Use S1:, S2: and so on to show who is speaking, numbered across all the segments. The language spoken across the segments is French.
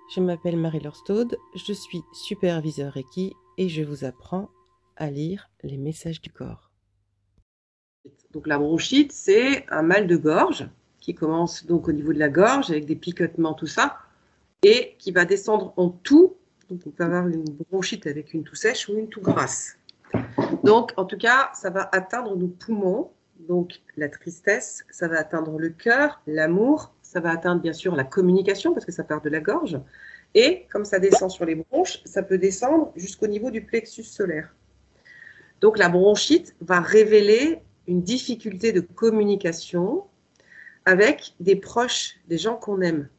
S1: Je m'appelle Marie-Laure Staude, je suis superviseur Reiki et je vous apprends à lire les messages du corps.
S2: Donc la bronchite, c'est un mal de gorge qui commence donc au niveau de la gorge avec des picotements, tout ça, et qui va descendre en toux. Donc on peut avoir une bronchite avec une toux sèche ou une toux grasse. Donc en tout cas, ça va atteindre nos poumons, donc la tristesse, ça va atteindre le cœur, l'amour, ça va atteindre bien sûr la communication parce que ça part de la gorge. Et comme ça descend sur les bronches, ça peut descendre jusqu'au niveau du plexus solaire. Donc la bronchite va révéler une difficulté de communication avec des proches, des gens qu'on aime.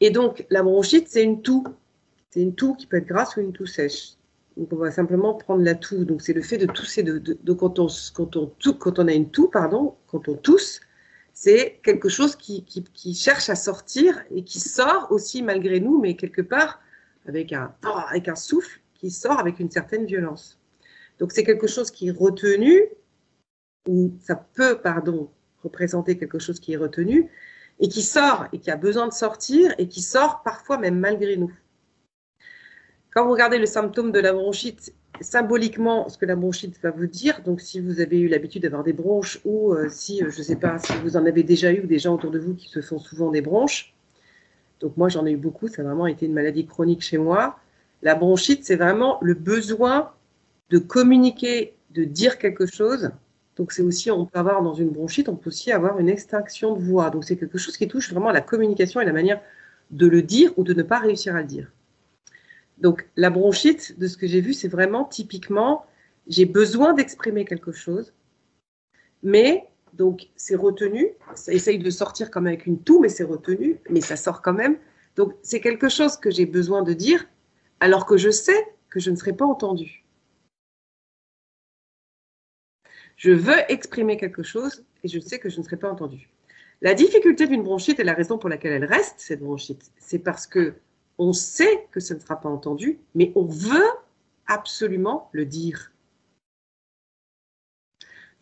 S2: Et donc la bronchite, c'est une toux. C'est une toux qui peut être grasse ou une toux sèche. Donc on va simplement prendre la toux. Donc c'est le fait de tousser. Quand on a une toux, quand on tousse, c'est quelque chose qui cherche à sortir et qui sort aussi malgré nous, mais quelque part avec un souffle qui sort avec une certaine violence. Donc c'est quelque chose qui est retenu, ou ça peut, représenter quelque chose qui est retenu, et qui sort, et qui a besoin de sortir, et qui sort parfois même malgré nous. Quand vous regardez le symptôme de la bronchite, symboliquement, ce que la bronchite va vous dire, donc si vous avez eu l'habitude d'avoir des bronches, ou si, je ne sais pas, si vous en avez déjà eu, ou des gens autour de vous qui se font souvent des bronches, donc moi j'en ai eu beaucoup, ça a vraiment été une maladie chronique chez moi. La bronchite, c'est vraiment le besoin de communiquer, de dire quelque chose. Donc c'est aussi, on peut avoir dans une bronchite, on peut aussi avoir une extinction de voix. Donc c'est quelque chose qui touche vraiment la communication et la manière de le dire ou de ne pas réussir à le dire. Donc la bronchite, de ce que j'ai vu, c'est vraiment typiquement, j'ai besoin d'exprimer quelque chose, mais donc c'est retenu, ça essaye de sortir comme avec une toux, mais c'est retenu, mais ça sort quand même. Donc c'est quelque chose que j'ai besoin de dire, alors que je sais que je ne serai pas entendue. Je veux exprimer quelque chose et je sais que je ne serai pas entendue. La difficulté d'une bronchite et la raison pour laquelle elle reste, cette bronchite, c'est parce que on sait que ce ne sera pas entendu, mais on veut absolument le dire.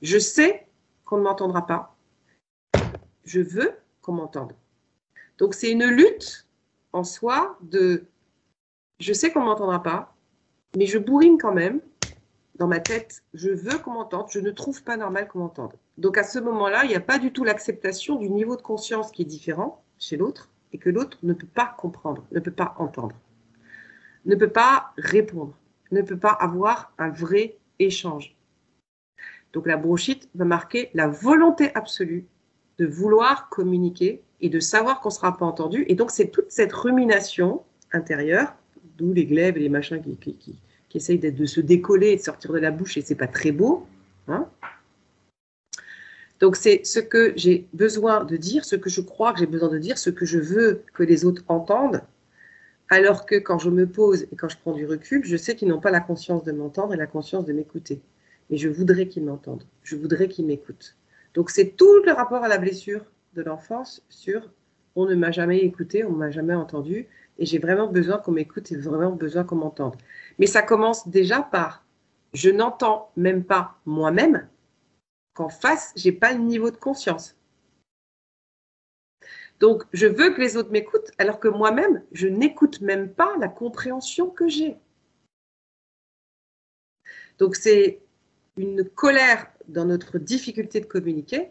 S2: Je sais qu'on ne m'entendra pas. Je veux qu'on m'entende. Donc c'est une lutte en soi de je sais qu'on ne m'entendra pas, mais je bourrine quand même dans ma tête, je veux qu'on m'entende, je ne trouve pas normal qu'on m'entende. Donc à ce moment-là, il n'y a pas du tout l'acceptation du niveau de conscience qui est différent chez l'autre et que l'autre ne peut pas comprendre, ne peut pas entendre, ne peut pas répondre, ne peut pas avoir un vrai échange. Donc la bronchite va marquer la volonté absolue de vouloir communiquer et de savoir qu'on ne sera pas entendu. Et donc c'est toute cette rumination intérieure, d'où les glaives et les machins qui essayent de se décoller et de sortir de la bouche, et c'est pas très beau. Hein. Donc c'est ce que j'ai besoin de dire, ce que je crois que j'ai besoin de dire, ce que je veux que les autres entendent, alors que quand je me pose et quand je prends du recul, je sais qu'ils n'ont pas la conscience de m'entendre et la conscience de m'écouter. Mais je voudrais qu'ils m'entendent, je voudrais qu'ils m'écoutent. Donc c'est tout le rapport à la blessure de l'enfance sur on ne m'a jamais écouté, on ne m'a jamais entendu, et j'ai vraiment besoin qu'on m'écoute et vraiment besoin qu'on m'entende. Mais ça commence déjà par je n'entends même pas moi-même qu'en face, j'ai pas le niveau de conscience. Donc, je veux que les autres m'écoutent, alors que moi-même, je n'écoute même pas la compréhension que j'ai. Donc, c'est une colère dans notre difficulté de communiquer,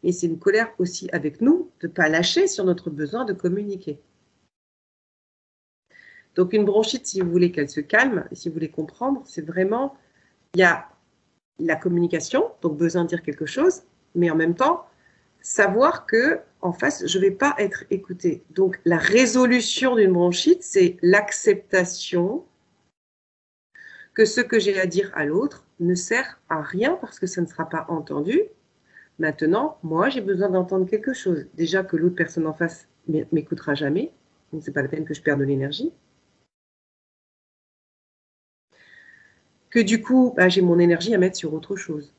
S2: et c'est une colère aussi avec nous de ne pas lâcher sur notre besoin de communiquer. Donc, une bronchite, si vous voulez qu'elle se calme, si vous voulez comprendre, c'est vraiment, il y a la communication, donc besoin de dire quelque chose, mais en même temps, savoir que en face, je ne vais pas être écoutée. Donc, la résolution d'une bronchite, c'est l'acceptation que ce que j'ai à dire à l'autre ne sert à rien parce que ça ne sera pas entendu. Maintenant, moi, j'ai besoin d'entendre quelque chose. Déjà que l'autre personne en face m'écoutera jamais, donc c'est pas la peine que je perde de l'énergie. Que du coup, j'ai mon énergie à mettre sur autre chose.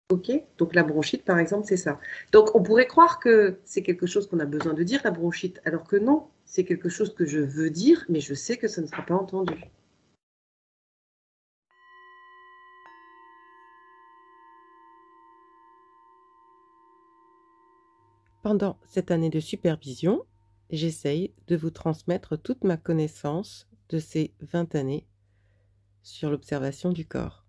S2: Ok, donc la bronchite, par exemple, c'est ça. Donc on pourrait croire que c'est quelque chose qu'on a besoin de dire, la bronchite, alors que non, c'est quelque chose que je veux dire, mais je sais que ça ne sera pas entendu.
S1: pendant cette année de supervision, j'essaye de vous transmettre toute ma connaissance de ces 20 années sur l'observation du corps.